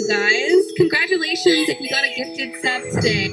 you guys. Congratulations if you got a gifted sub today.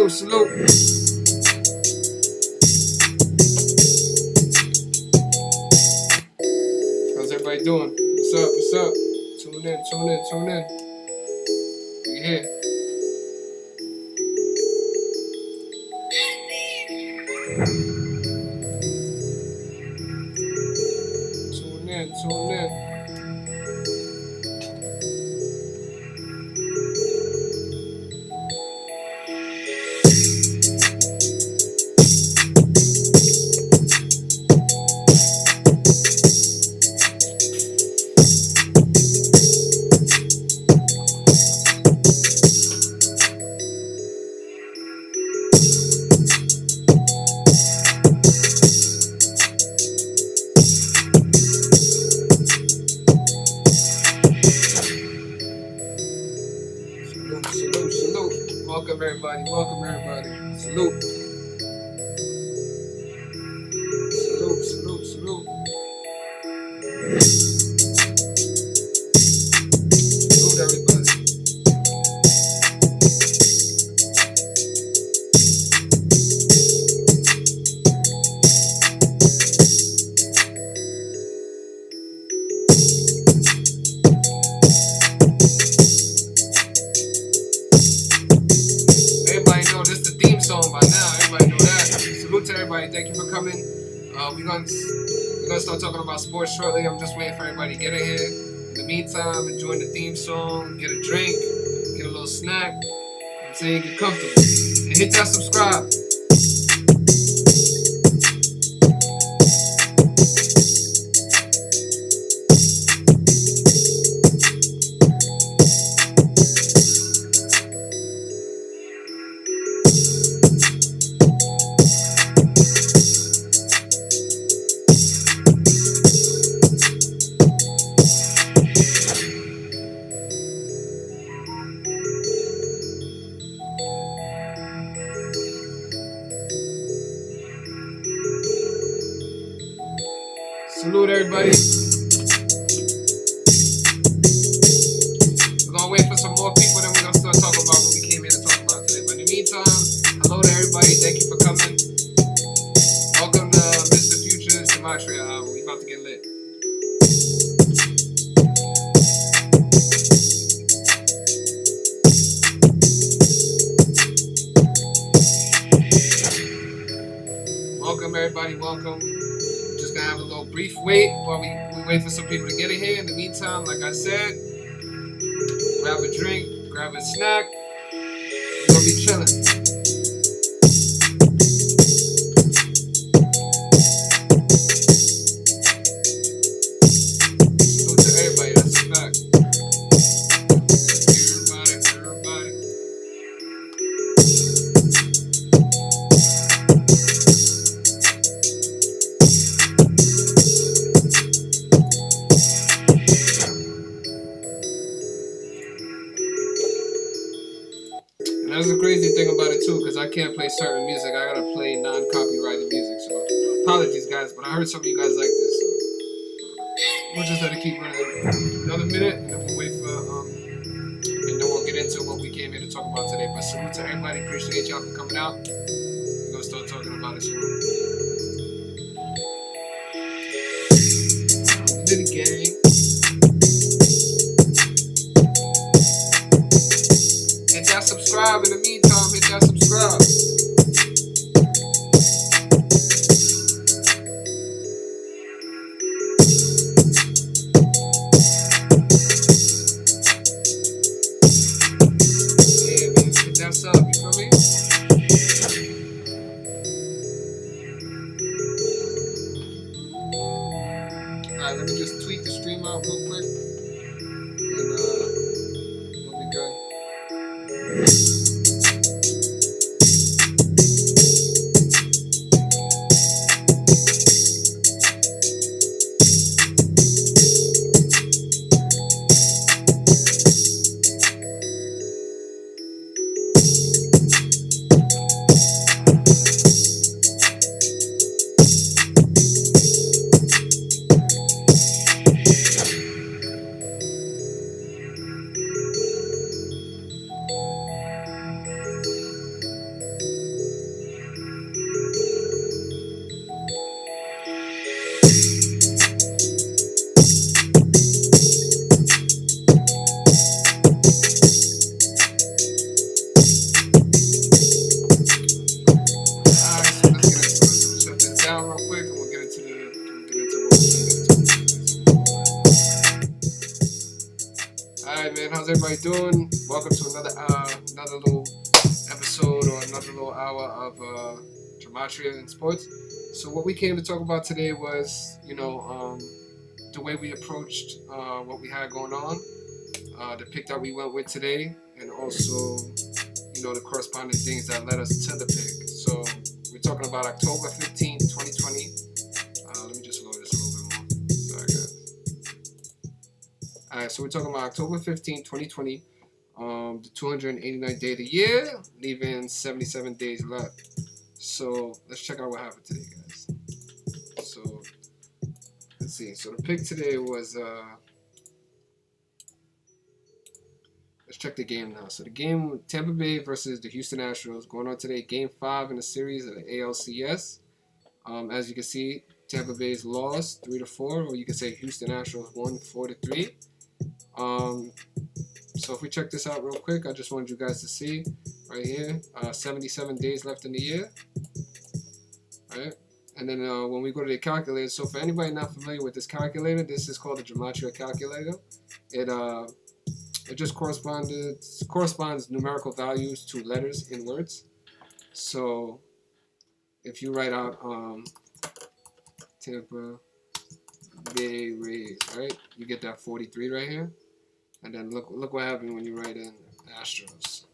Salute. How's everybody doing? What's up? Tune in. We here. Tune in. Salute. Welcome everybody. Salute. Salute everybody. Everybody know this the theme song by now. Everybody know that. Salute to everybody. Thank you for coming. We're gonna start talking about sports shortly. I'm just waiting for everybody to get in here. In the meantime, enjoy the theme song, get a drink, get a little snack. I'm saying get comfortable. And hit that subscribe. Salute everybody. We're gonna wait for some more people, then we're gonna start talking about what we came here to talk about today. But in the meantime, hello to everybody. Thank you for coming. Welcome to Mr.Futures to Montreal. We about to get lit. Welcome everybody. Welcome. Just gonna have a little brief wait while we wait for some people to get in here. In the meantime, like I said, grab a drink, grab a snack. We're gonna be chilling. Salute to everybody, that's a fact. Everybody. And that's the crazy thing about it too, because I can't play certain music. I gotta play non-copyrighted music. So apologies, guys, but I heard some of you guys like this. So we'll just let it keep running another minute, and then we'll wait for and then we'll get into what we came here to talk about today. But salute to everybody. Appreciate y'all for coming out. We're gonna start talking about it soon. Little gang. Hit that subscribe. In the meantime, hit that subscribe. out real quick, and we'll be good. Alright, so let's get into it. So shut this down real quick, and we'll get into what we came in to talk about. Alright, man, how's everybody doing? Welcome to another little episode or another little hour of gematria in sports. So what we came to talk about today was, the way we approached what we had going on, the pick that we went with today, and also, the corresponding things that led us to the pick. So we're talking about October 15th, 2020. Let me just load this a little bit more. Sorry, guys. Alright, so we're talking about October 15th, 2020. The 289th day of the year, leaving 77 days left. So let's check out what happened today, guys. So let's see. So the pick today was let's check the game now. So the game, Tampa Bay versus the Houston Astros, going on today. Game 5 in the series of the ALCS. As you can see, Tampa Bay's lost 3-4, or you can say Houston Astros won 4-3. So if we check this out real quick, I just wanted you guys to see right here, 77 days left in the year. Right? And then when we go to the calculator, so for anybody not familiar with this calculator, this is called the gematria calculator. It just corresponds numerical values to letters in words. So if you write out Tampa Bay Rays, right, you get that 43 right here. And then look what happened when you write in Astros,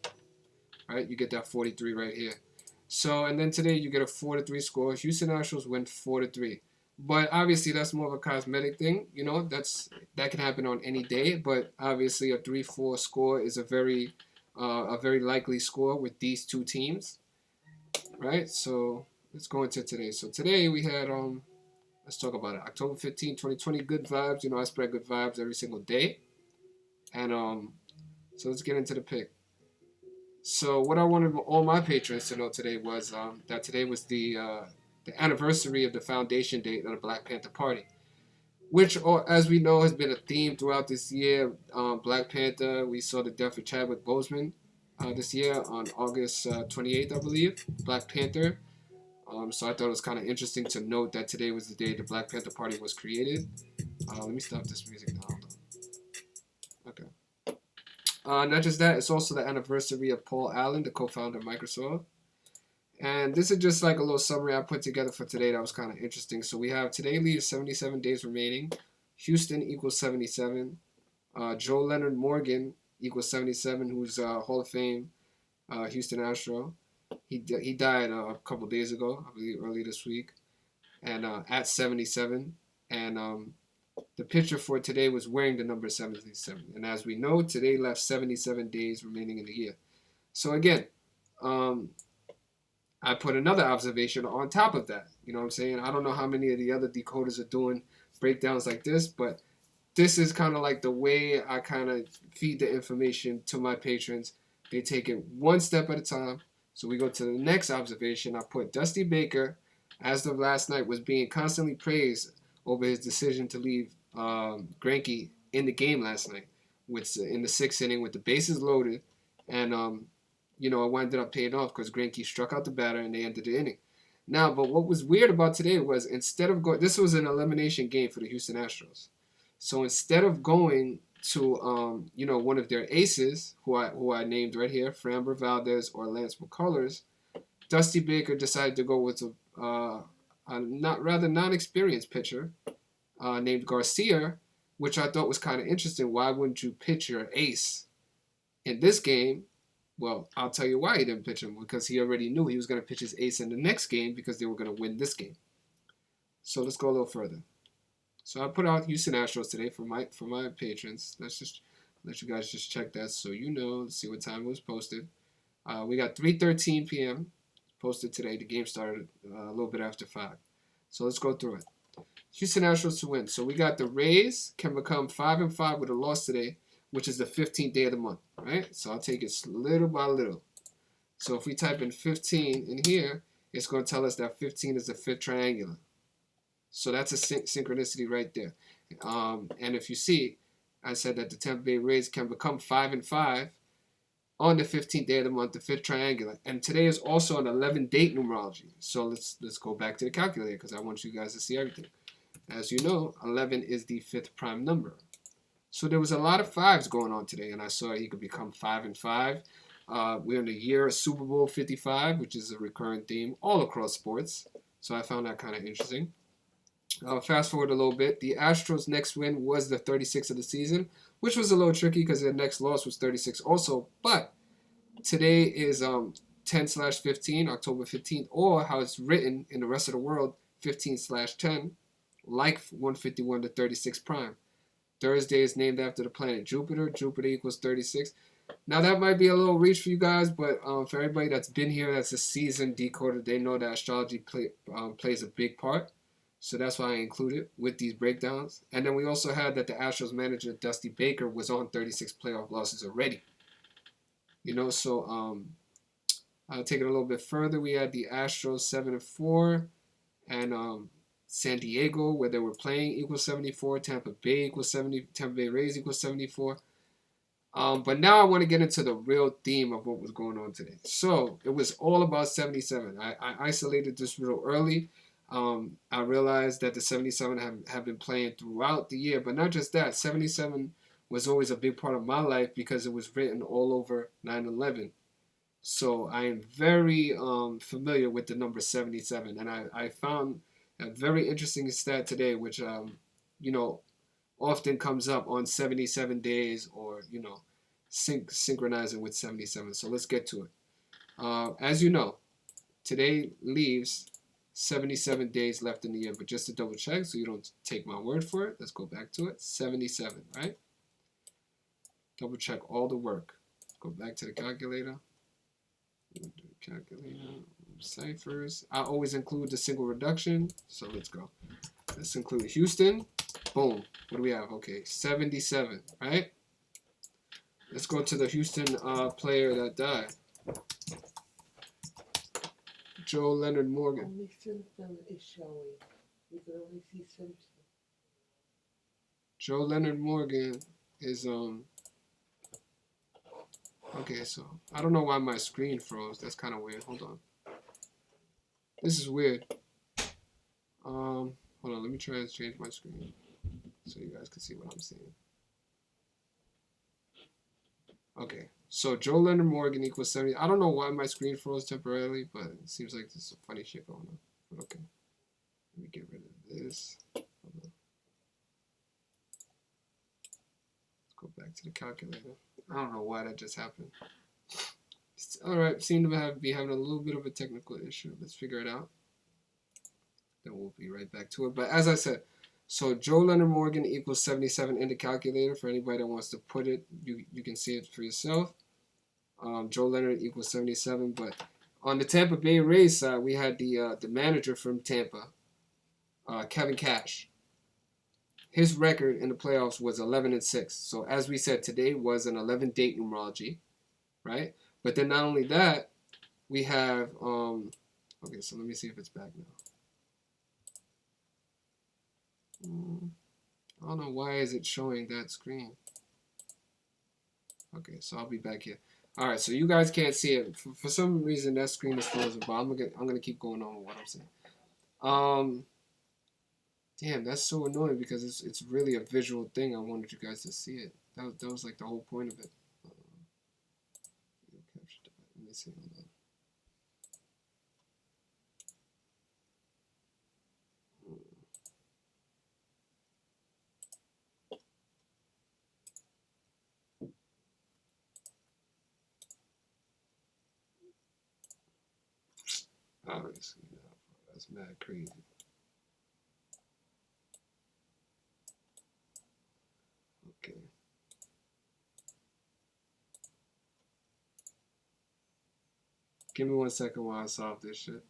right? You get that 43 right here. So, and then today you get a 4-3 score. Houston Astros win 4-3. But obviously that's more of a cosmetic thing, that can happen on any day. But obviously a 3-4 score is a very likely score with these two teams, right? So let's go into today. So today we had let's talk about it. October 15, 2020, good vibes. I spread good vibes every single day. And so let's get into the pick. So what I wanted all my patrons to know today was that today was the anniversary of the foundation date of the Black Panther Party, which, as we know, has been a theme throughout this year. Black Panther, we saw the death of Chadwick Boseman this year on August 28th, I believe, Black Panther. So I thought it was kind of interesting to note that today was the day the Black Panther Party was created. Let me stop this music now. Hold on. Okay. Not just that, it's also the anniversary of Paul Allen, the co-founder of Microsoft. And this is just like a little summary I put together for today that was kind of interesting. So we have today leaves 77 days remaining. Houston equals 77. Joe Leonard Morgan equals 77, who's Hall of Fame Houston Astro. He died a couple days ago, I believe early this week, and at 77. And the pitcher for today was wearing the number 77. And as we know, today left 77 days remaining in the year. So again, I put another observation on top of that. You know what I'm saying? I don't know how many of the other decoders are doing breakdowns like this, but this is kind of like the way I kind of feed the information to my patrons. They take it one step at a time. So we go to the next observation. I put Dusty Baker, as of last night, was being constantly praised over his decision to leave Greinke in the game last night, in the 6th inning with the bases loaded, and it ended up paying off because Greinke struck out the batter and they ended the inning. Now, but what was weird about today was instead of going, this was an elimination game for the Houston Astros. So instead of going to one of their aces, who I named right here, Framber Valdez or Lance McCullers, Dusty Baker decided to go with a non-experienced pitcher named Garcia, which I thought was kind of interesting. Why wouldn't you pitch your ace in this game? Well, I'll tell you why he didn't pitch him, because he already knew he was going to pitch his ace in the next game because they were going to win this game. So let's go a little further. So I put out Houston Astros today for my patrons. Let's just let you guys just check that so you know. Let's see what time it was posted. We got 3:13 p.m. posted today. The game started a little bit after 5. So let's go through it. Houston Astros to win. So we got the Rays can become 5-5 with a loss today, which is the 15th day of the month, right? So I'll take it little by little. So if we type in 15 in here, it's going to tell us that 15 is the 5th triangular. So that's a synchronicity right there. And if you see, I said that the Tampa Bay Rays can become 5-5 on the 15th day of the month, the 5th triangular. And today is also an 11-date numerology. So let's go back to the calculator because I want you guys to see everything. As you know, 11 is the 5th prime number. So there was a lot of 5s going on today, and I saw he could become 5-5. We're in the year of Super Bowl 55, which is a recurring theme all across sports. So I found that kind of interesting. Fast forward a little bit. The Astros' next win was the 36th of the season, which was a little tricky because their next loss was 36 also. But today is 10/15, October 15th, or how it's written in the rest of the world, 15/10, like 151 to 36 prime. Thursday is named after the planet Jupiter. Jupiter equals 36. Now, that might be a little reach for you guys, but for everybody that's been here, that's a seasoned decoder, they know that astrology plays a big part. So that's why I include it with these breakdowns. And then we also had that the Astros manager, Dusty Baker, was on 36 playoff losses already. So I'll take it a little bit further. We had the Astros 7-4, and San Diego, where they were playing, equals 74. Tampa Bay equals 70. Tampa Bay Rays equals 74. But now I want to get into the real theme of what was going on today. So it was all about 77. I isolated this real early. I realized that the 77 have been playing throughout the year, but not just that. 77 was always a big part of my life because it was written all over 9/11. So I am very familiar with the number 77, and I found a very interesting stat today, which often comes up on 77 days or synchronizing with 77. So let's get to it. As you know, today leaves 77 days left in the year, but just to double check so you don't take my word for it, let's go back to it. 77, right? Double check all the work. Go back to the calculator. Ciphers. I always include the single reduction, so let's go. Let's include Houston. Boom. What do we have? Okay, 77, right? Let's go to the Houston player that died. Joe Leonard Morgan. Only symptom is showing. You can only see symptoms. Joe Leonard Morgan is okay, so I don't know why my screen froze. That's kind of weird. Hold on. This is weird. Hold on, let me try to change my screen so you guys can see what I'm seeing. Okay, so Joe Leonard Morgan equals 70. I don't know why my screen froze temporarily, but it seems like there's some funny shit going on. But okay, let me get rid of this. Hold on. Let's go back to the calculator. I don't know why that just happened. All right, seem to be having a little bit of a technical issue. Let's figure it out. Then we'll be right back to it. But as I said, so Joe Leonard Morgan equals 77 in the calculator. For anybody that wants to put it, you can see it for yourself. Joe Leonard equals 77. But on the Tampa Bay Rays side, we had the manager from Tampa, Kevin Cash. His record in the playoffs was 11-6. So as we said, today was an 11-date numerology, right? But then not only that, we have okay. So let me see if it's back now. I don't know why is it showing that screen. Okay, so I'll be back here. All right, so you guys can't see it for some reason. That screen is frozen, but I'm gonna keep going on with what I'm saying. Damn, that's so annoying because it's really a visual thing. I wanted you guys to see it. That was like the whole point of it. Let me see. Hold on. Obviously not. That's mad crazy. Okay. Give me 1 second while I solve this shit.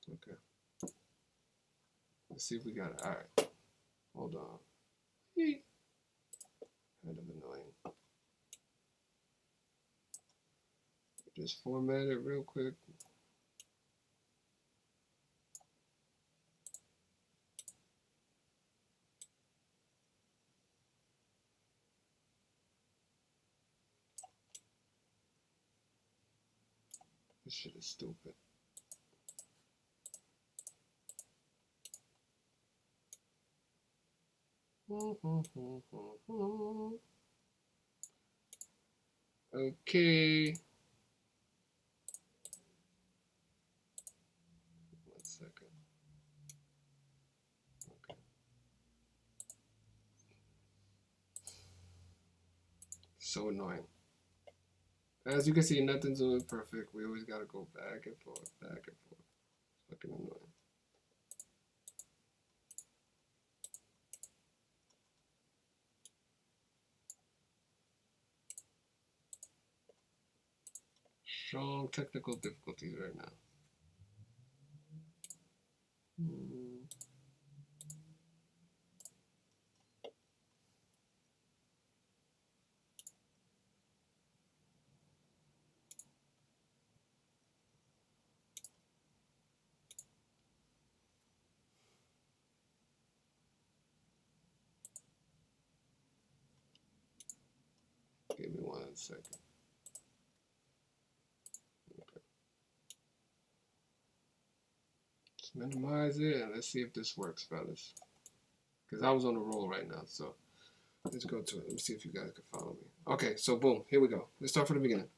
Okay. Let's see if we got it. All right. Hold on. Kind of annoying. Just format it real quick. This shit is stupid. Okay. 1 second. Okay. So annoying. As you can see, nothing's always perfect. We always gotta go back and forth, back and forth. Fucking annoying. Strong technical difficulties right now. Give me 1 second. Okay. Let's minimize it and let's see if this works, fellas. Because I was on a roll right now, so let's go to it. Let me see if you guys can follow me. Okay, so boom, here we go. Let's start from the beginning.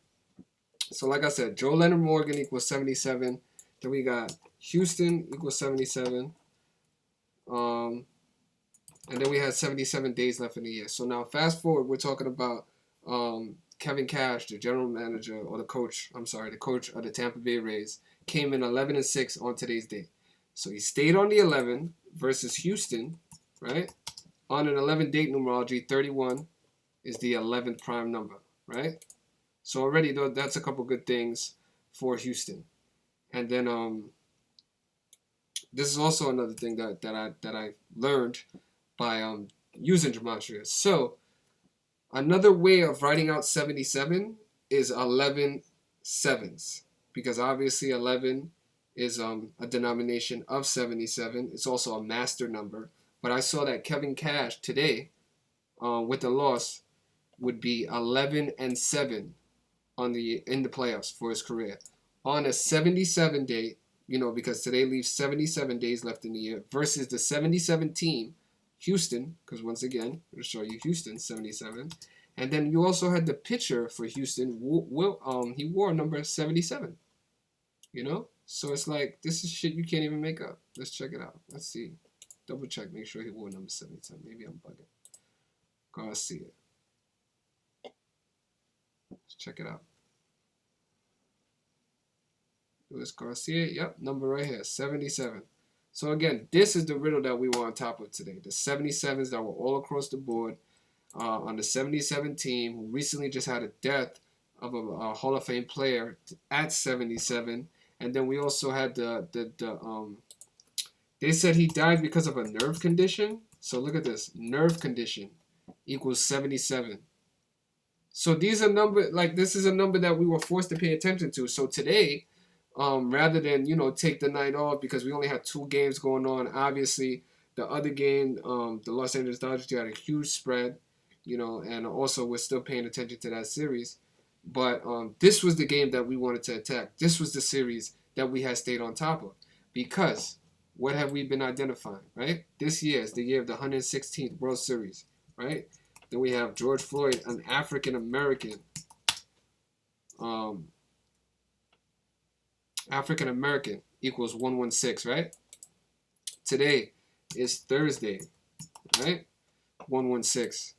So like I said, Joe Leonard Morgan equals 77. Then we got Houston equals 77. And then we had 77 days left in the year. So now fast forward, we're talking about Kevin Cash, the general manager or the coach of the Tampa Bay Rays, came in 11-6 on today's date. So he stayed on the 11 versus Houston, right? On an 11 date numerology, 31 is the 11th prime number, right? So already though, that's a couple good things for Houston. And then this is also another thing that I learned by using gematria. So another way of writing out 77 is 11 sevens, because obviously 11 is a denomination of 77. It's also a master number. But I saw that Kevin Cash today with the loss would be 11-7 in the playoffs for his career on a 77 date, because today leaves 77 days left in the year versus the 77 team, Houston, because once again, I'm going to show you Houston 77. And then you also had the pitcher for Houston. He wore number 77. So it's like, this is shit you can't even make up. Let's check it out. Let's see. Double check. Make sure he wore number 77. Maybe I'm bugging. Garcia. Let's check it out. Luis Garcia. Yep, number right here, 77. So again, this is the riddle that we were on top of today. The 77s that were all across the board on the 77 team, who recently just had a death of a Hall of Fame player at 77. And then we also had they said he died because of a nerve condition. So look at this, nerve condition equals 77. So these are this is a number that we were forced to pay attention to. So today, rather than, take the night off because we only had 2 games going on. Obviously, the other game, the Los Angeles Dodgers had a huge spread, and also we're still paying attention to that series. But this was the game that we wanted to attack. This was the series that we had stayed on top of. Because what have we been identifying, right? This year is the year of the 116th World Series, right? Then we have George Floyd, an African American, African American equals 116, right? Today is Thursday, right? 116.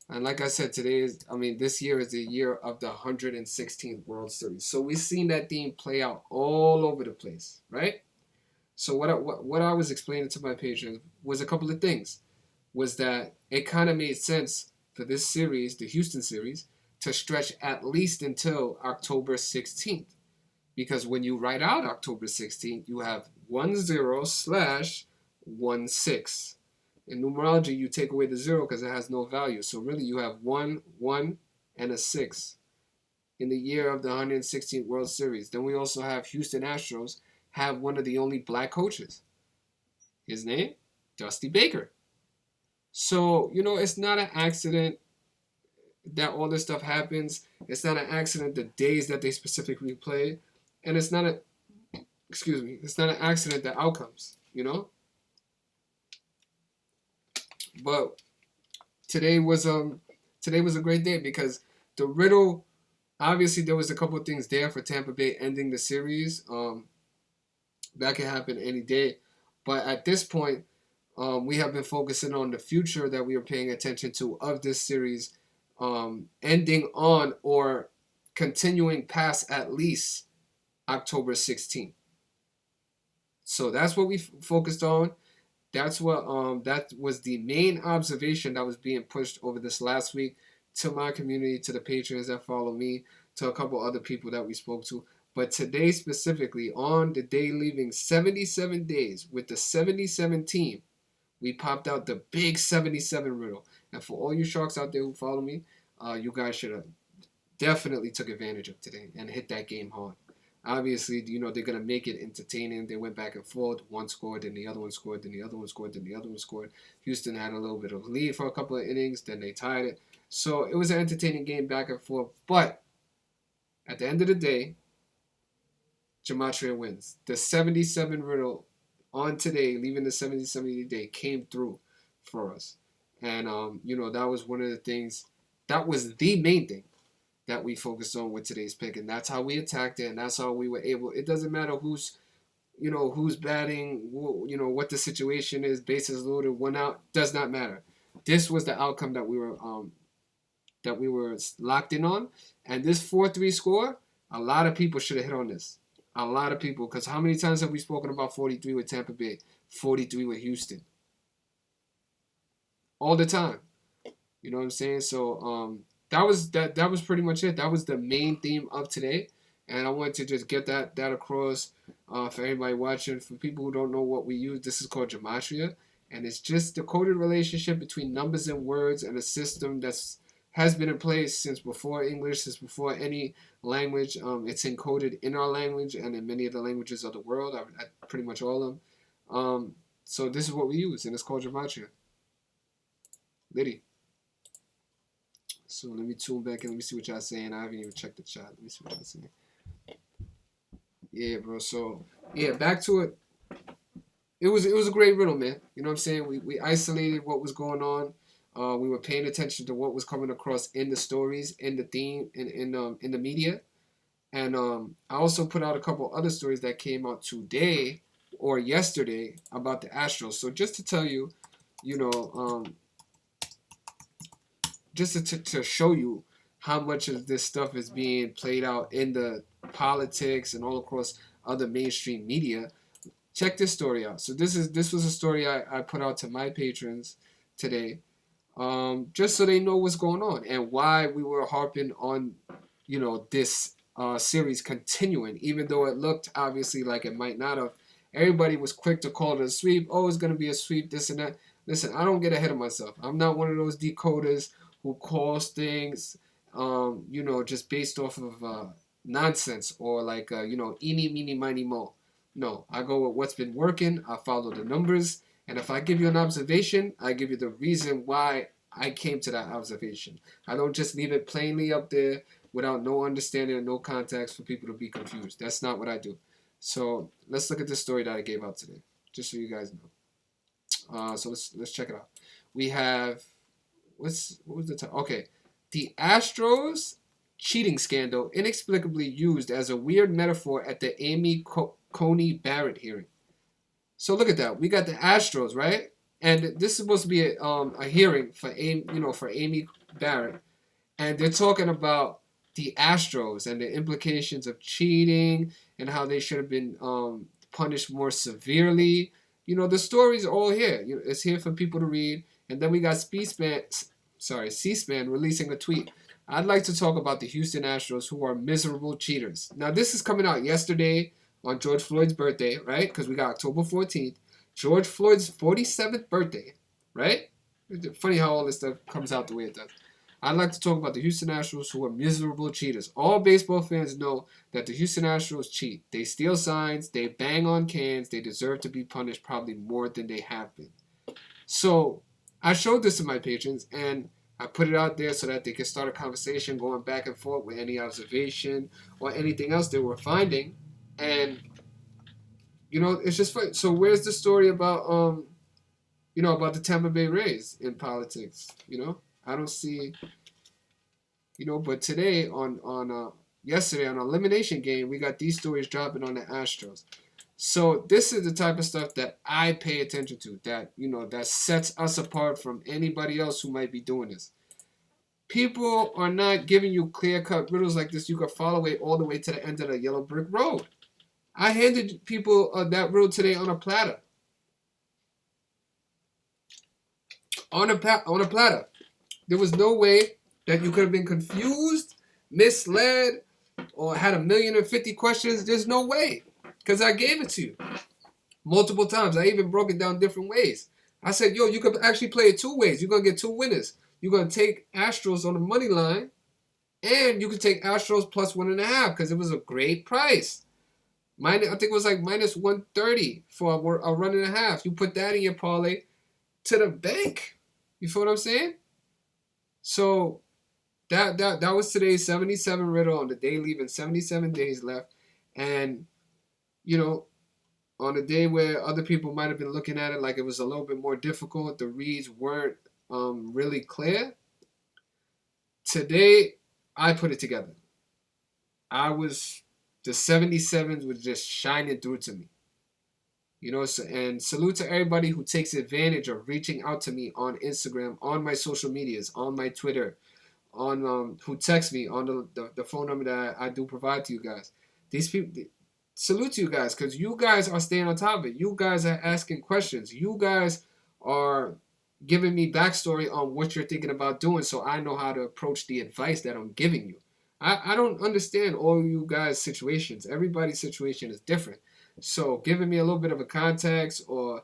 And like I said, this year is the year of the 116th World Series. So we've seen that theme play out all over the place, right? So what I was explaining to my patrons was a couple of things. Was that it kind of made sense for this series, the Houston series, to stretch at least until October 16th. Because when you write out October 16th, you have 10/16. In numerology, you take away the 0 because it has no value. So really, you have 1, 1, and a 6 in the year of the 116th World Series. Then we also have Houston Astros have one of the only black coaches. His name, Dusty Baker. So, it's not an accident that all this stuff happens. It's not an accident the days that they specifically play. And it's not an accident the outcomes, But today was a great day because the riddle, obviously there was a couple of things there for Tampa Bay ending the series. That can happen any day. But at this point, we have been focusing on the future that we are paying attention to of this series, ending on or continuing past at least October 16th. So that's what we focused on. That's what that was the main observation that was being pushed over this last week to my community, to the patrons that follow me, to a couple other people that we spoke to. But today specifically, on the day leaving 77 days with the 77 team, we popped out the big 77 riddle. And for all you sharks out there who follow me, you guys should have definitely took advantage of today and hit that game hard. Obviously, they're going to make it entertaining. They went back and forth. One scored, then the other one scored, then the other one scored, then the other one scored. Houston had a little bit of a lead for a couple of innings, then they tied it. So it was an entertaining game back and forth. But at the end of the day, Gematria wins. The 77 riddle on today, leaving the 77 day, came through for us. And, that was one of the things, that was the main thing that we focused on with today's pick. And that's how we attacked it. And that's how we were able, it doesn't matter who's batting, what the situation is, bases loaded, one out, does not matter. This was the outcome that we were locked in on. And this 4-3 score, a lot of people should have hit on this. A lot of people, because how many times have we spoken about 43 with Tampa Bay, 43 with Houston? All the time. You know what I'm saying? So that was pretty much it. That was the main theme of today. And I wanted to just get that across for everybody watching. For people who don't know what we use, this is called Gematria. And it's just the coded relationship between numbers and words and a system has been in place since before English, since before any language. It's encoded in our language and in many of the languages of the world, pretty much all of them. So this is what we use, and it's called Gematria. Liddy. So let me tune back and let me see what y'all saying. I haven't even checked the chat. Let me see what y'all saying. Yeah, bro. So yeah, back to it. It was a great riddle, man. You know what I'm saying? We isolated what was going on. We were paying attention to what was coming across in the stories, in the theme, in the media. And I also put out a couple other stories that came out today or yesterday about the Astros. So just to tell you, just to show you how much of this stuff is being played out in the politics and all across other mainstream media, check this story out. So this was a story I put out to my patrons today, just so they know what's going on and why we were harping on, this series continuing, even though it looked obviously like it might not have. Everybody was quick to call it a sweep. Oh, it's going to be a sweep, this and that. Listen, I don't get ahead of myself. I'm not one of those decoders who calls things, just based off of nonsense or like, eeny, meeny, miny, mo. No, I go with what's been working. I follow the numbers. And if I give you an observation, I give you the reason why I came to that observation. I don't just leave it plainly up there without no understanding and no context for people to be confused. That's not what I do. So let's look at this story that I gave out today, just so you guys know. So let's check it out. We have, what was the time? Okay, the Astros cheating scandal inexplicably used as a weird metaphor at the Amy Coney Barrett hearing. So look at that. We got the Astros, right? And this is supposed to be a hearing for Amy Barrett, and they're talking about the Astros and the implications of cheating and how they should have been punished more severely. The story's all here. It's here for people to read. And then we got C-SPAN releasing a tweet. I'd like to talk about the Houston Astros, who are miserable cheaters. Now, this is coming out yesterday on George Floyd's birthday, right? Because we got October 14th. George Floyd's 47th birthday, right? It's funny how all this stuff comes out the way it does. I'd like to talk about the Houston Astros, who are miserable cheaters. All baseball fans know that the Houston Astros cheat. They steal signs, they bang on cans, they deserve to be punished probably more than they have been. So I showed this to my patrons, and I put it out there so that they could start a conversation going back and forth with any observation or anything else they were finding. And, it's just fun. So where's the story about, about the Tampa Bay Rays in politics? I don't see, but today yesterday on Elimination Game, we got these stories dropping on the Astros. So this is the type of stuff that I pay attention to, that, that sets us apart from anybody else who might be doing this. People are not giving you clear-cut riddles like this. You can follow it all the way to the end of the yellow brick road. I handed people that riddle today on a platter. On a platter. There was no way that you could have been confused, misled, or had 1,050,000 questions. There's no way. Because I gave it to you multiple times. I even broke it down different ways. I said, you could actually play it two ways. You're going to get two winners. You're going to take Astros on the money line, and you could take Astros plus 1.5 because it was a great price. I think it was like minus 130 for a run and a half. You put that in your parlay to the bank. You feel what I'm saying? So that was today's 77 riddle on the day leaving 77 days left. And, on a day where other people might have been looking at it like it was a little bit more difficult, the reads weren't really clear. Today, I put it together. The 77s was just shining through to me. And salute to everybody who takes advantage of reaching out to me on Instagram, on my social medias, on my Twitter, on who text me on the phone number that I do provide to you guys. These people, salute to you guys, because you guys are staying on top of it. You guys are asking questions. You guys are giving me backstory on what you're thinking about doing, so I know how to approach the advice that I'm giving you. I don't understand all you guys' situations. Everybody's situation is different. So giving me a little bit of a context or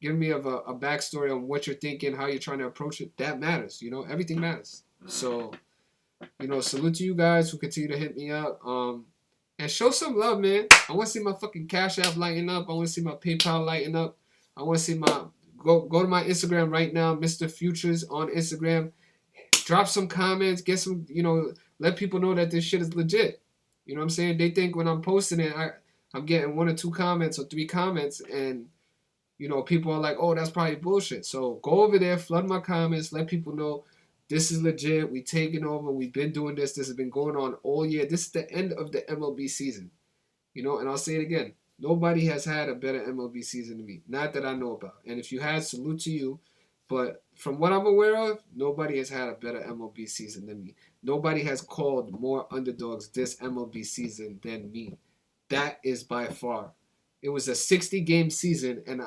giving me a backstory on what you're thinking, how you're trying to approach it, that matters. Everything matters. So, salute to you guys who continue to hit me up. And show some love, man. I want to see my fucking Cash App lighten up. I want to see my PayPal lighten up. I want to see go to my Instagram right now, Mr.Futures on Instagram. Drop some comments, get some, let people know that this shit is legit. You know what I'm saying? They think when I'm posting it, I'm getting 1 or 2 comments or 3 comments, and, people are like, oh, that's probably bullshit. So go over there, flood my comments, let people know this is legit. We taking over. We've been doing this. This has been going on all year. This is the end of the MLB season. And I'll say it again. Nobody has had a better MLB season than me. Not that I know about. And if you had, salute to you. But from what I'm aware of, nobody has had a better MLB season than me. Nobody has called more underdogs this MLB season than me. That is by far. It was a 60-game season, and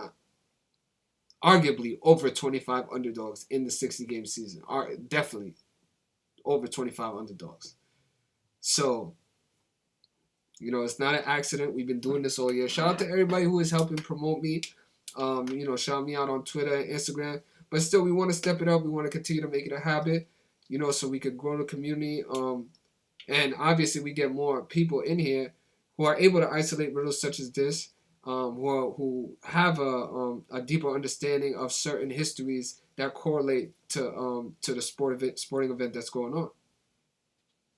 arguably over 25 underdogs in the 60-game season. Definitely over 25 underdogs. So, it's not an accident. We've been doing this all year. Shout out to everybody who is helping promote me. Shout me out on Twitter and Instagram. But still, we want to step it up. We want to continue to make it a habit, so we could grow the community. And obviously, we get more people in here who are able to isolate riddles such as this, who have a deeper understanding of certain histories that correlate to the sporting event that's going on.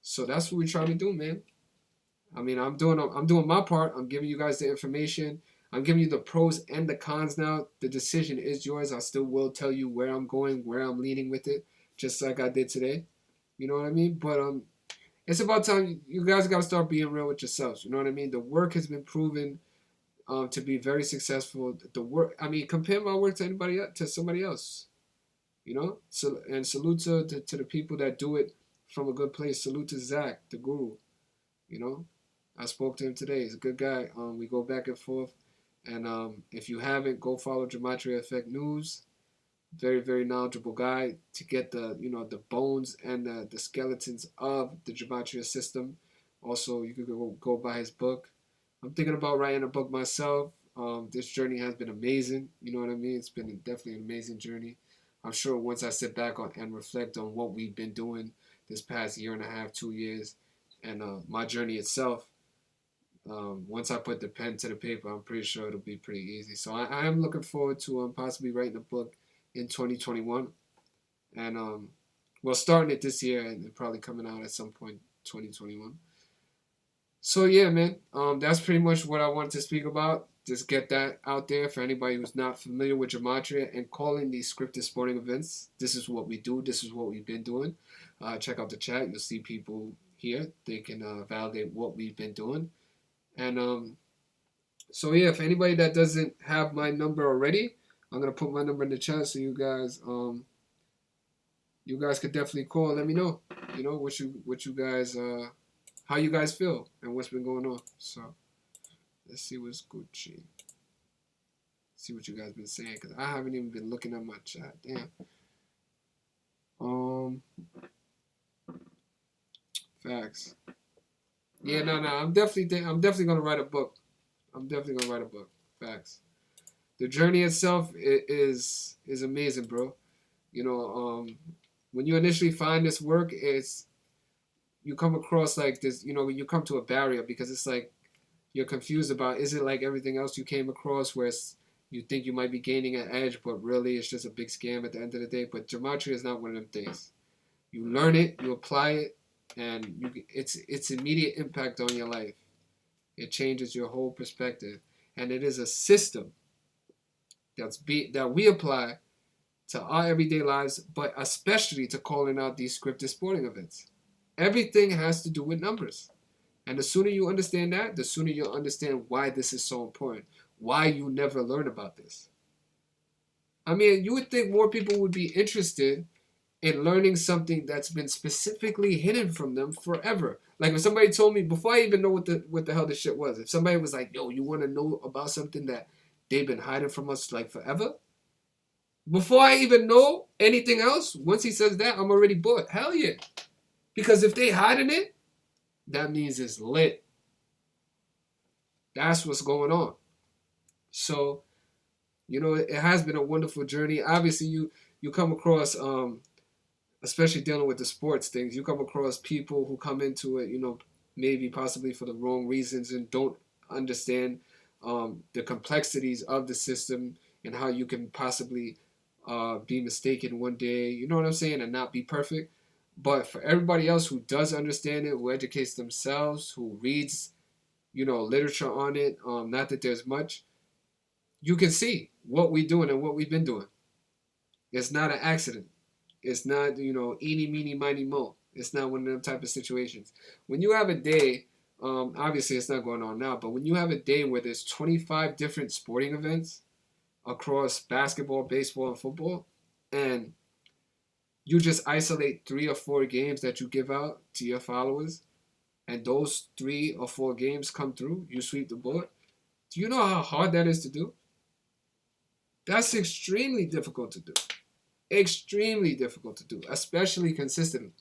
So that's what we try to do, man. I mean, I'm doing my part. I'm giving you guys the information. I'm giving you the pros and the cons now. The decision is yours. I still will tell you where I'm going, where I'm leaning with it, just like I did today. You know what I mean? But it's about time you guys got to start being real with yourselves. You know what I mean? The work has been proven to be very successful. The work, I mean, compare my work to anybody else, to somebody else. You know, so and salute to the people that do it from a good place. Salute to Zach, the guru. You know, I spoke to him today. He's a good guy. We go back and forth. And if you haven't, go follow Gematria Effect News. Very, very knowledgeable guy to get the the bones and the skeletons of the Gematria system. Also, you could go buy his book. I'm thinking about writing a book myself. This journey has been amazing. You know what I mean? It's been definitely an amazing journey. I'm sure once I sit back on and reflect on what we've been doing this past year and a half, 2 years, and my journey itself, once I put the pen to the paper, I'm pretty sure it'll be pretty easy. So I am looking forward to possibly writing a book in 2021, and well, starting it this year and probably coming out at some point 2021. So yeah, man, that's pretty much what I wanted to speak about. Just get that out there for anybody who's not familiar with gematria and calling these scripted sporting events. This is what we do. This is what we've been doing. Check out the chat. You'll see people here. They can validate what we've been doing. And so yeah, if anybody that doesn't have my number already, I'm gonna put my number in the chat so you guys could definitely call. Let me know, what you guys how you guys feel and what's been going on. So let's see what's Gucci. See what you guys been saying because I haven't even been looking at my chat. Damn. Facts. Yeah, no. I'm definitely gonna write a book. Facts. The journey itself is amazing, bro. When you initially find this work, you come across like this. You come to a barrier because it's like you're confused about, is it like everything else you came across where you think you might be gaining an edge, but really it's just a big scam at the end of the day. But gematria is not one of them things. You learn it, you apply it, and it's immediate impact on your life. It changes your whole perspective, and it is a system that we apply to our everyday lives, but especially to calling out these scripted sporting events. Everything has to do with numbers. And the sooner you understand that, the sooner you'll understand why this is so important, why you never learn about this. I mean, you would think more people would be interested in learning something that's been specifically hidden from them forever. Like if somebody told me, before I even know what the hell this shit was, if somebody was like, yo, you want to know about something that they've been hiding from us like forever? Before I even know anything else, once he says that, I'm already bought. Hell yeah. Because if they hiding it, that means it's lit. That's what's going on. So, it has been a wonderful journey. Obviously, you come across, especially dealing with the sports things, you come across people who come into it, maybe possibly for the wrong reasons and don't understand the complexities of the system and how you can possibly be mistaken one day, you know what I'm saying, and not be perfect. But for everybody else who does understand it, who educates themselves, who reads, literature on it, not that there's much, you can see what we're doing and what we've been doing. It's not an accident. It's not, eeny, meeny, miny, mo. It's not one of them type of situations. When you have a day, obviously it's not going on now, but when you have a day where there's 25 different sporting events across basketball, baseball, and football, and you just isolate 3 or 4 games that you give out to your followers, and those 3 or 4 games come through, you sweep the board. Do you know how hard that is to do? That's extremely difficult to do. Extremely difficult to do, especially consistently.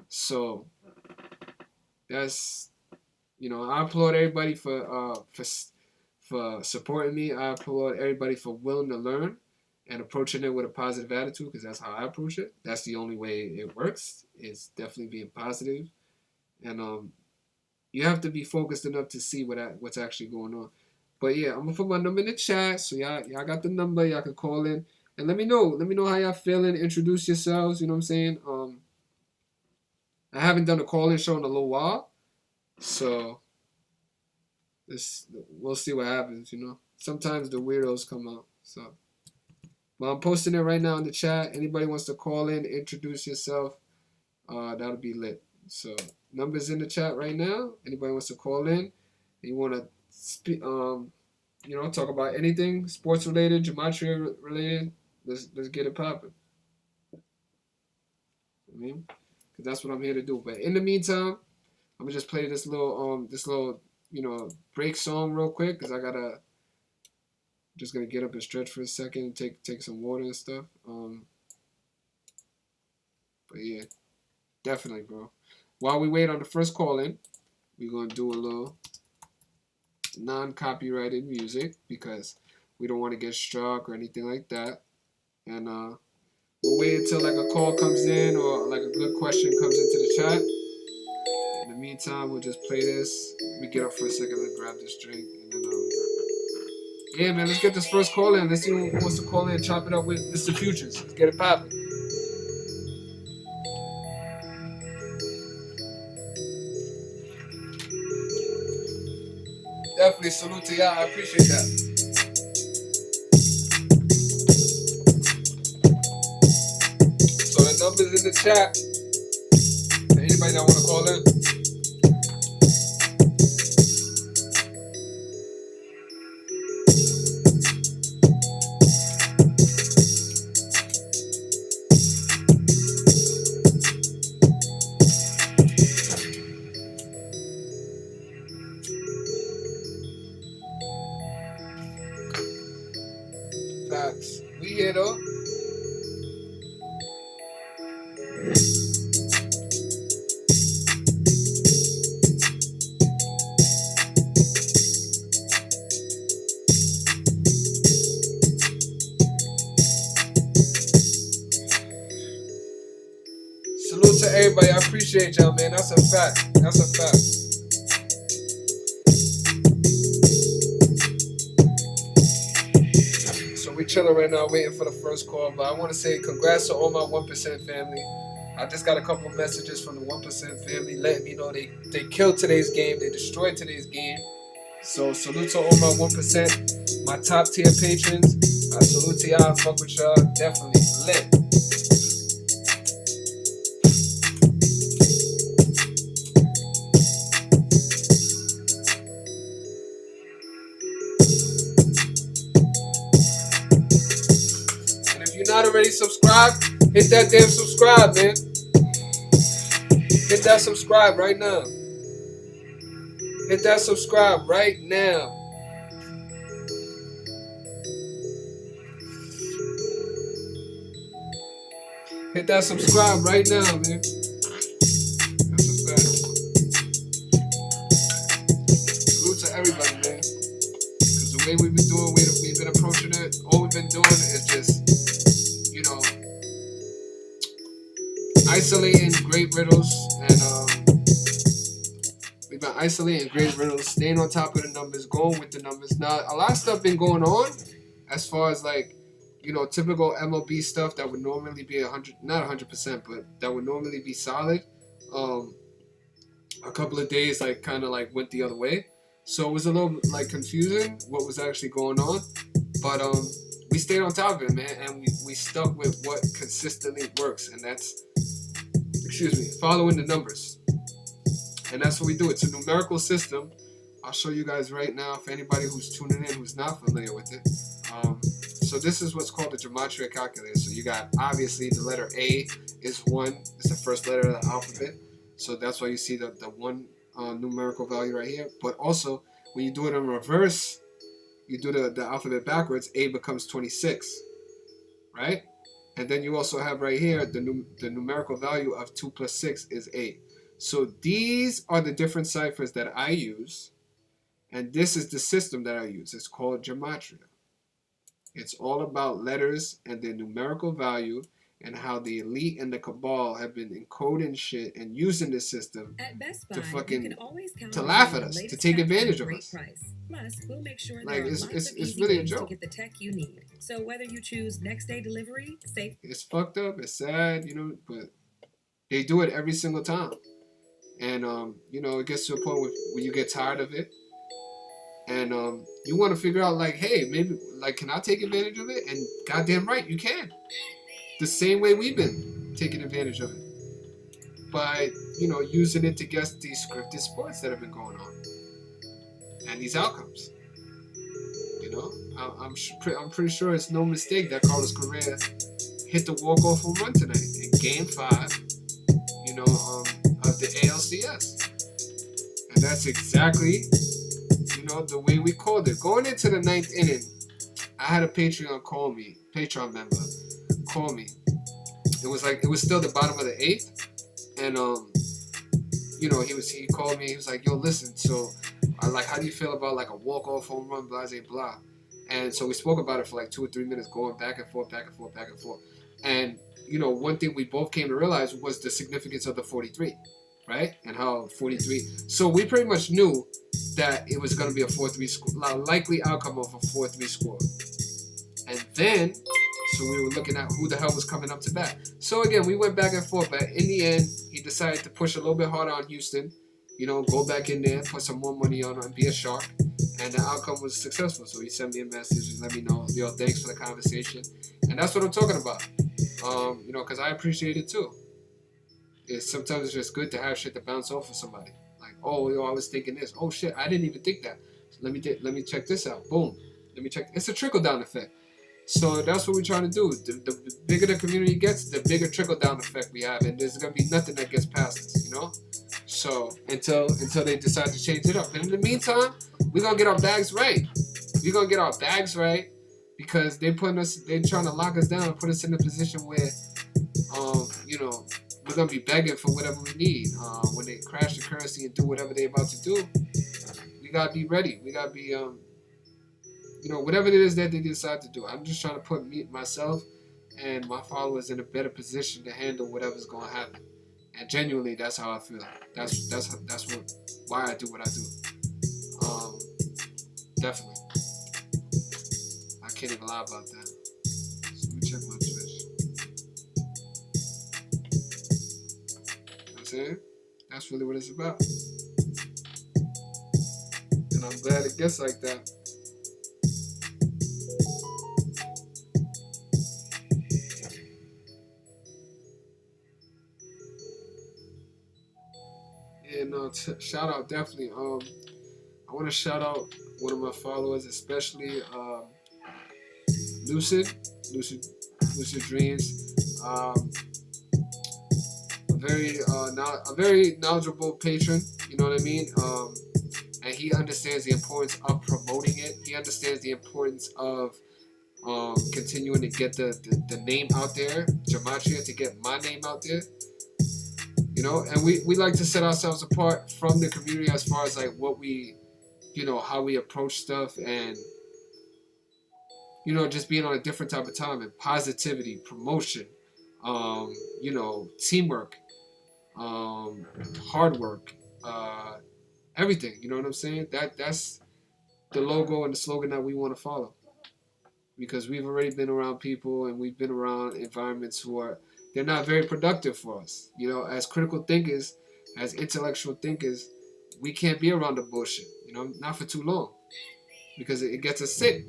So that's, I applaud everybody for supporting me. I applaud everybody for willing to learn and approaching it with a positive attitude, because that's how I approach it. That's the only way it works. It's definitely being positive. And you have to be focused enough to see what's actually going on. But yeah, I'm gonna put my number in the chat, so y'all got the number. Y'all can call in and let me know how y'all feeling. Introduce yourselves. You know what I'm saying? I haven't done a call-in show in a little while, so we'll see what happens. Sometimes the weirdos come out. So, but I'm posting it right now in the chat. Anybody wants to call in, introduce yourself, that'll be lit. So numbers in the chat right now. Anybody wants to call in? You want to speak? You know, talk about anything sports related, gematria related. Let's get it popping. I mean, because that's what I'm here to do. But in the meantime, I'm gonna just play this little you know, break song real quick because I gotta just gonna get up and stretch for a second and take some water and stuff. But yeah, definitely, bro. While we wait on the first call in, we're gonna do a little non-copyrighted music because we don't want to get struck or anything like that. And we'll wait until like a call comes in or like a good question comes into the chat. In the meantime, we'll just play this. Let me get up for a second and grab this drink, and then yeah, man, let's get this first call in. Let's see who wants to call in and chop it up with Mr. Futures. Let's get it popping. Definitely salute to y'all. I appreciate that. So the numbers in the chat. Anybody that want to call in? Facts. We here though. Salute to everybody. I appreciate y'all, man. That's a fact. That's a fact. So we chilling right now, waiting for the first call. But I want to say congrats to all my 1% family. I just got a couple messages from the 1% family letting me know they killed today's game. They destroyed today's game. So salute to all my 1%, my top tier patrons. I salute to y'all. Fuck with y'all. Definitely lit. Not already subscribed, hit that damn subscribe, man. Hit that subscribe right now. Hit that subscribe right now. Hit that subscribe right now, man. That's a fact. Salute to everybody, man. Because the way we've been doing, we've been approaching it, all we've been doing is just, you know, isolating great riddles, and we've been isolating great riddles, staying on top of the numbers, going with the numbers. Now, a lot of stuff been going on as far as like, you know, typical MLB stuff that would normally be 100, not 100%, but that would normally be solid. A couple of days like kind of like went the other way, so it was a little like confusing what was actually going on, but we stayed on top of it, man, and we stuck with what consistently works, and that's, following the numbers. And that's what we do. It's a numerical system. I'll show you guys right now for anybody who's tuning in who's not familiar with it. So this is what's called the gematria calculator. So you got, obviously, the letter A is 1. It's the first letter of the alphabet. So that's why you see the 1 numerical value right here. But also, when you do it in reverse, you do the alphabet backwards, A becomes 26, right? And then you also have right here the numerical value of 2 plus 6 is 8. So these are the different ciphers that I use, and this is the system that I use. It's called gematria. It's all about letters and their numerical value, and how the elite and the cabal have been encoding shit and using this system to fucking to laugh at us, to take advantage of us. Plus, we'll make sure like there are lots of it's easy really a ways joke. to get the tech you need. So whether you choose next day delivery, safe. It's fucked up. It's sad, you know, but they do it every single time, and you know, it gets to a point where you get tired of it, and you want to figure out like, hey, maybe like, can I take advantage of it? And goddamn right, you can. The same way we've been taking advantage of it. by, you know, using it to guess these scripted sports that have been going on and these outcomes. You know, I'm pretty sure it's no mistake that Carlos Correa hit the walk-off home run tonight in Game 5, you know, of the ALCS. And that's exactly, you know, the way we called it. Going into the 9th inning, I had a Patreon member call me. It was still the bottom of the 8th, and you know, he called me. He was like, "Yo, listen, so how do you feel about like a walk-off home run, blah, blah, blah?" And so we spoke about it for like 2 or 3 minutes, going back and forth, back and forth, back and forth. And you know, one thing we both came to realize was the significance of the 43, right? And how 43. So we pretty much knew that it was going to be a 4-3 score, likely outcome of a 4-3 score. And then, so we were looking at who the hell was coming up to bat. So again, we went back and forth, but in the end, he decided to push a little bit harder on Houston. You know, go back in there, put some more money on and be a shark. And the outcome was successful. So he sent me a message and let me know, yo, thanks for the conversation. And that's what I'm talking about. You know, because I appreciate it too. Sometimes it's just good to have shit to bounce off of somebody. Like, oh, yo, I was thinking this. Oh shit, I didn't even think that. So let me check this out. Boom. Let me check. It's a trickle down effect. So that's what we're trying to do. The bigger the community gets, the bigger trickle down effect we have, and there's gonna be nothing that gets past us, you know. So until they decide to change it up, and in the meantime, we're gonna get our bags right. We're gonna get our bags right because they're trying to lock us down and put us in a position where, you know, we're gonna be begging for whatever we need. When they crash the currency and do whatever they're about to do, we gotta be ready. We gotta be you know, whatever it is that they decide to do. I'm just trying to put myself and my followers in a better position to handle whatever's going to happen. And genuinely, that's how I feel. That's why I do what I do. Definitely. I can't even lie about that. So let me check my Twitch. You know what I'm saying? That's really what it's about. And I'm glad it gets like that. And shout out definitely. I want to shout out one of my followers, especially Lucid Dreams. A very knowledgeable patron. You know what I mean? And he understands the importance of promoting it. He understands the importance of continuing to get the name out there, Gematria, to get my name out there. You know, and we like to set ourselves apart from the community as far as like what we, you know, how we approach stuff and, you know, just being on a different type of time and positivity, promotion, you know, teamwork, hard work, everything. You know what I'm saying? That's the logo and the slogan that we want to follow. Because we've already been around people and we've been around environments they're not very productive for us. You know, as critical thinkers, as intellectual thinkers, we can't be around the bullshit. You know, not for too long. Because it gets us sick.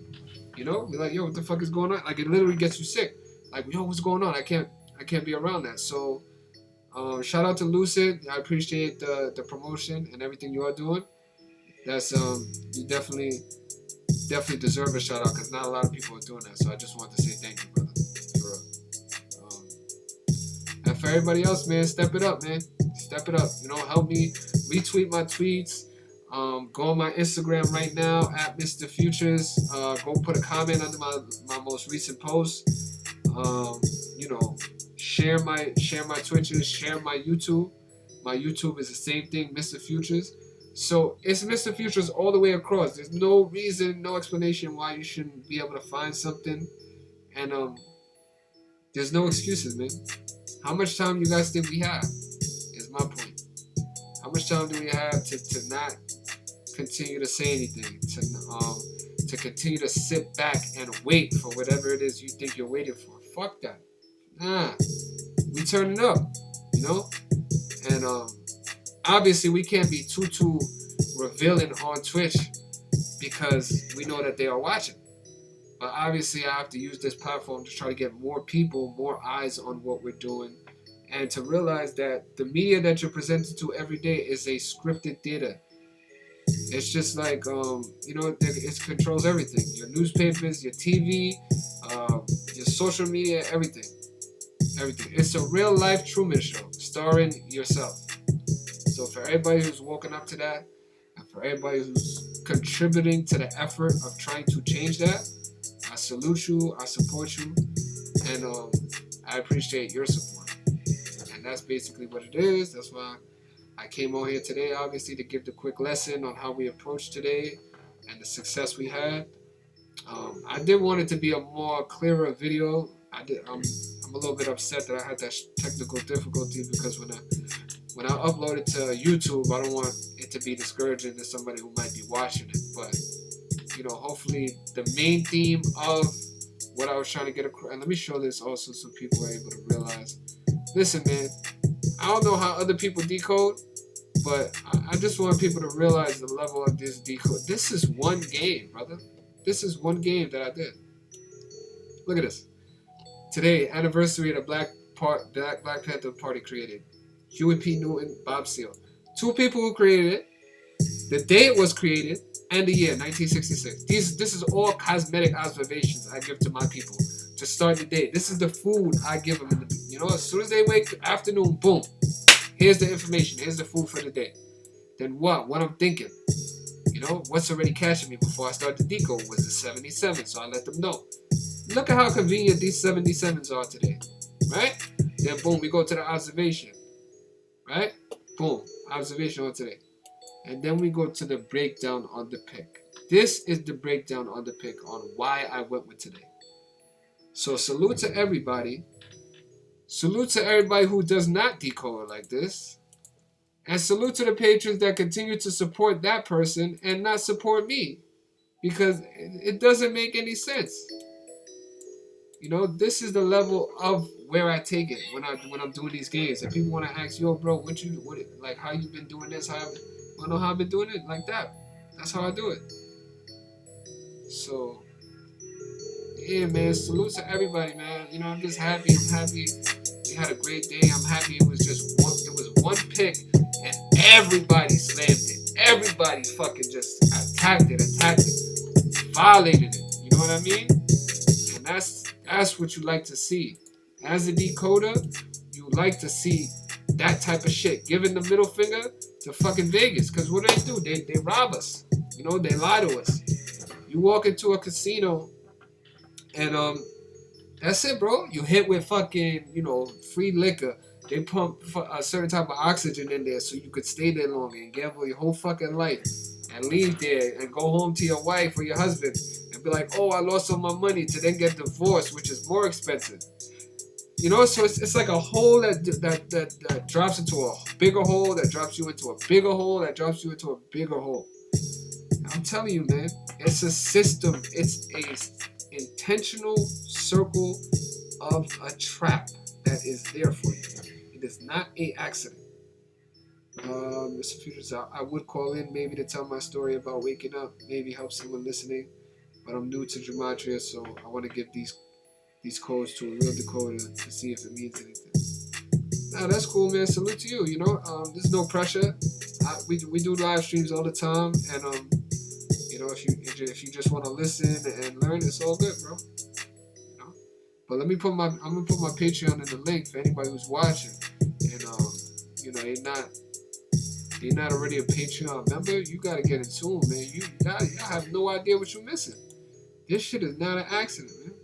You know? We're like, yo, what the fuck is going on? Like, it literally gets you sick. Like, yo, what's going on? I can't be around that. So, shout out to Lucid. I appreciate the promotion and everything you are doing. That's, you definitely deserve a shout out because not a lot of people are doing that. So I just wanted to say thank you, brother. For real. And for everybody else, man, step it up, man. Step it up. You know, help me retweet my tweets. Go on my Instagram right now at Mr.Futures. Go put a comment under my most recent post. You know, share my Twitches, share my YouTube. My YouTube is the same thing, Mr.Futures. So it's Mr. Futures all the way across. There's no reason, no explanation why you shouldn't be able to find something. And there's no excuses, man. How much time you guys think we have is my point. How much time do we have to not continue to say anything, to continue to sit back and wait for whatever it is you think you're waiting for? Fuck that. Nah, we turning up, you know. And obviously we can't be too revealing on Twitch because we know that they are watching. But obviously I have to use this platform to try to get more people, more eyes on what we're doing, and to realize that the media that you're presented to every day is a scripted theater. It's just like, it controls everything. Your newspapers, your TV, your social media, everything. Everything. It's a real life Truman Show, starring yourself. So for everybody who's woken up to that, and for everybody who's contributing to the effort of trying to change that, I salute you, I support you, and I appreciate your support. And that's basically what it is. That's why I came on here today, obviously, to give the quick lesson on how we approached today and the success we had. I did want it to be a more clearer video. I'm a little bit upset that I had that technical difficulty, because when I upload it to YouTube, I don't want it to be discouraging to somebody who might be watching it. But hopefully the main theme of what I was trying to get across. And let me show this also so people are able to realize. Listen, man, I don't know how other people decode, but I just want people to realize the level of this decode. This is one game, brother. This is one game that I did. Look at this. Today, anniversary of the Black Panther Party created. Huey P. Newton, Bob Seale. Two people who created it, the day it was created, and the year, 1966. This is all cosmetic observations I give to my people to start the day. This is the food I give them. As soon as they wake, afternoon, boom. Here's the information. Here's the food for the day. Then what? What I'm thinking. What's already catching me before I start the decode was the 77. So I let them know. Look at how convenient these 77s are today. Right? Then boom, we go to the observation. Right? Boom. Observation on today. And then we go to the breakdown on the pick. This is the breakdown on the pick on why I went with today. So salute to everybody. Salute to everybody who does not decode like this. And salute to the patrons that continue to support that person and not support me. Because it doesn't make any sense. This is the level of where I take it when I'm doing these games. And people want to ask, yo, bro, how you been doing this? I know how I've been doing it like that. That's how I do it. So, yeah, man, salute to everybody, man. I'm just happy. I'm happy we had a great day. I'm happy it was one pick and everybody slammed it. Everybody fucking just attacked it, violated it. You know what I mean? And that's what you like to see. As a decoder, you like to see that type of shit. Giving the middle finger to fucking Vegas. Because what do? They rob us. They lie to us. You walk into a casino and that's it, bro. You hit with fucking, free liquor. They pump a certain type of oxygen in there so you could stay there longer and gamble your whole fucking life and leave there and go home to your wife or your husband and be like, oh, I lost all my money, to then get divorced, which is more expensive. So it's like a hole that drops into a bigger hole, that drops you into a bigger hole, that drops you into a bigger hole. I'm telling you, man, it's a system. It's a intentional circle of a trap that is there for you. It is not an accident. Mr. Futures, I would call in maybe to tell my story about waking up, maybe help someone listening, but I'm new to Gematria, so I want to give these codes to a real decoder to see if it means anything. Nah, that's cool, man. Salute to you. There's no pressure. We do live streams all the time, and if you just want to listen and learn, it's all good, bro. But I'm gonna put my Patreon in the link for anybody who's watching, and you're not already a Patreon member, you gotta get in tune, man. Y'all have no idea what you're missing. This shit is not an accident, man.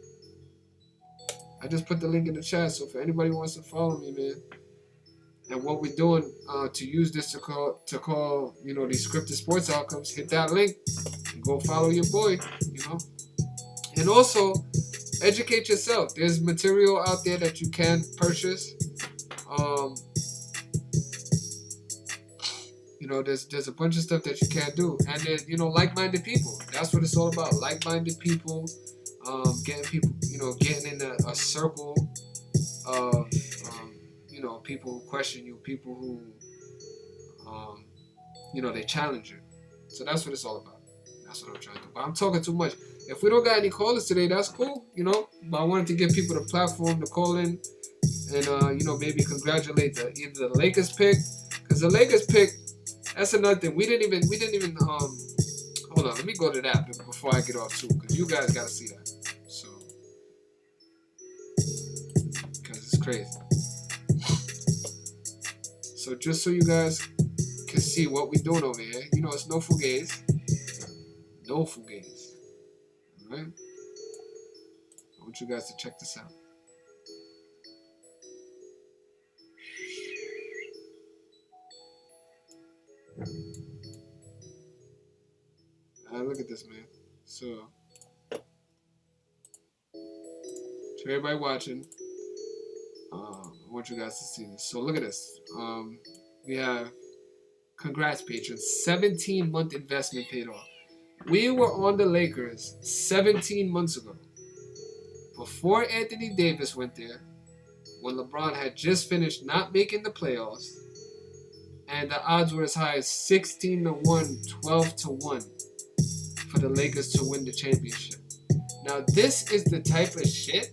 I just put the link in the chat, so if anybody wants to follow me, man, and what we're doing to use this to call these scripted sports outcomes, hit that link and go follow your boy, And also, educate yourself. There's material out there that you can purchase. There's a bunch of stuff that you can't do. And there's, like-minded people. That's what it's all about. Like-minded people, getting in a circle of, people who question you, people who, they challenge you. So that's what it's all about. That's what I'm trying to do. But I'm talking too much. If we don't got any callers today, that's cool, But I wanted to give people the platform to call in and you know, maybe congratulate either the Lakers pick, because the Lakers pick, that's another thing. We didn't even hold on, let me go to that before I get off too, because you guys gotta see that. So, because it's crazy. So just so you guys can see what we're doing over here, you know, it's no fugazi. No fugazi. Alright? I want you guys to check this out. Look at this, man. So, to everybody watching, I want you guys to see this. So look at this. We have, congrats patrons, 17-month investment paid off. We were on the Lakers 17 months ago. Before Anthony Davis went there, when LeBron had just finished not making the playoffs, and the odds were as high as 16-1, 12-1 for the Lakers to win the championship. Now, this is the type of shit.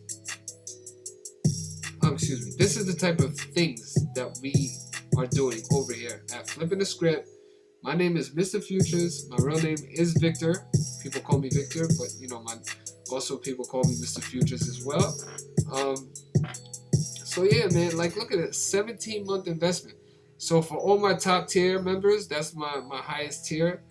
This is the type of things that we are doing over here at Flipping the Script. My name is Mr. Futures. My real name is Victor. People call me Victor, but you know, also people call me Mr. Futures as well. So yeah, man, like look at it, 17-month investment. So for all my top tier members, that's my highest tier.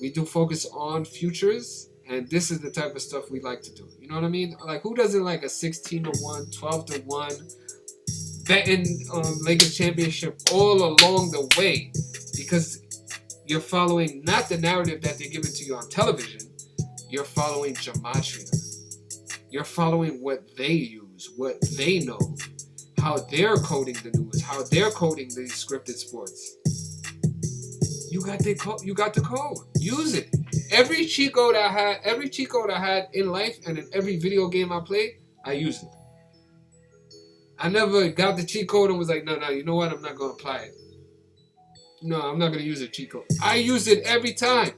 We do focus on futures, and this is the type of stuff we like to do. You know what I mean? Like, who doesn't like a 16-1, 12-1, betting Lakers championship all along the way? Because you're following not the narrative that they're giving to you on television. You're following gematria. You're following what they use, what they know, how they're coding the news, how they're coding these scripted sports. You got the code. Use it. Every cheat code I had in life and in every video game I played, I use it. I never got the cheat code and was like, no, you know what? I'm not going to apply it. No, I'm not going to use a cheat code. I use it every time.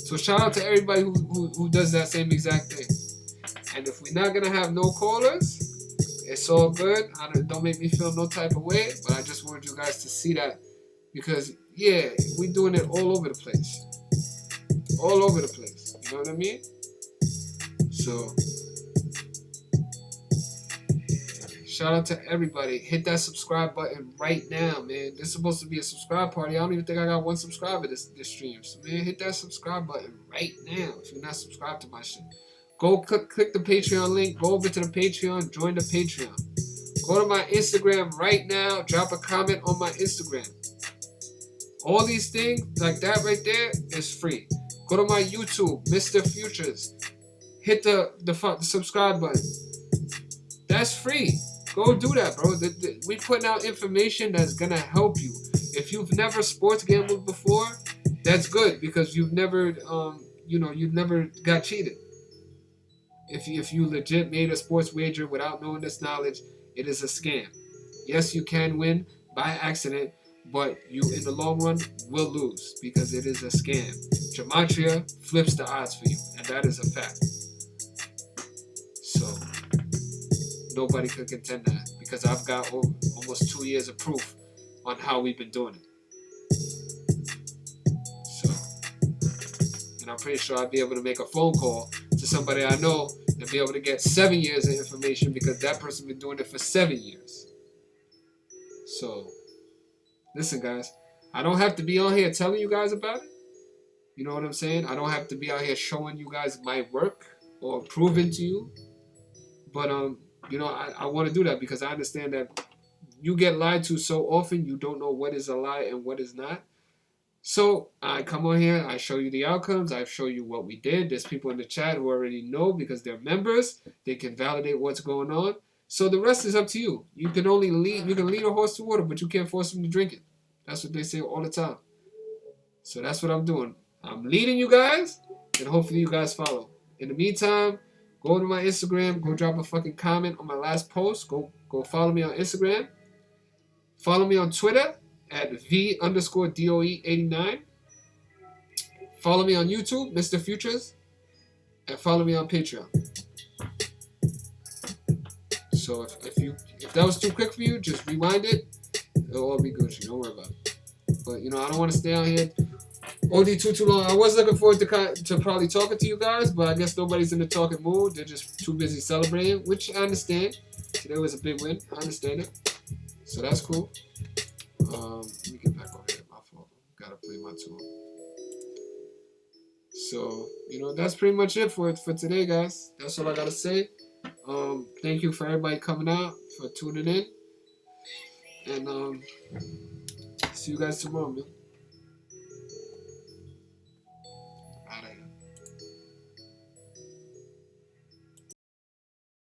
So shout out to everybody who does that same exact thing. And if we're not going to have no callers, it's all good. Don't make me feel no type of way, but I just wanted you guys to see that because, yeah, we're doing it all over the place. All over the place. You know what I mean? So, shout out to everybody. Hit that subscribe button right now, man. This is supposed to be a subscribe party. I don't even think I got one subscriber this stream. So, man, hit that subscribe button right now if you're not subscribed to my shit. Go click the Patreon link. Go over to the Patreon. Join the Patreon. Go to my Instagram right now. Drop a comment on my Instagram. All these things like that right there is free. Go to my YouTube, Mr. Futures. Hit the subscribe button. That's free. Go do that, bro. We putting out information that's gonna help you. If you've never sports gambled before, that's good because you've never, you've never got cheated. If you legit made a sports wager without knowing this knowledge, it is a scam. Yes, you can win by accident, but you in the long run will lose because it is a scam. Gematria flips the odds for you, and that is a fact. So nobody could contend that because I've got almost 2 years of proof on how we've been doing it. So, and I'm pretty sure I'd be able to make a phone call to somebody I know and be able to get 7 years of information because that person's been doing it for 7 years. So, listen, guys, I don't have to be on here telling you guys about it. You know what I'm saying? I don't have to be out here showing you guys my work or proving to you. But, I want to do that because I understand that you get lied to so often, you don't know what is a lie and what is not. So I come on here, I show you the outcomes, I show you what we did. There's people in the chat who already know because they're members. They can validate what's going on. So the rest is up to you. You can only lead a horse to water, but you can't force them to drink it. That's what they say all the time. So that's what I'm doing. I'm leading you guys, and hopefully you guys follow. In the meantime, go to my Instagram, go drop a fucking comment on my last post. Go follow me on Instagram. Follow me on Twitter at V_DOE89. Follow me on YouTube, Mr. Futures. And follow me on Patreon. So So if that was too quick for you, just rewind it. It'll all be good. Don't worry about it. But you know, I don't want to stay out here OD too long. I was looking forward to probably talking to you guys, but I guess nobody's in the talking mood. They're just too busy celebrating, which I understand. Today was a big win. I understand it. So that's cool. Let me get back over here. My fault. Gotta play my tune. So, you know, that's pretty much it for today, guys. That's all I gotta say. Thank you for everybody coming out, for tuning in. And see you guys tomorrow, man.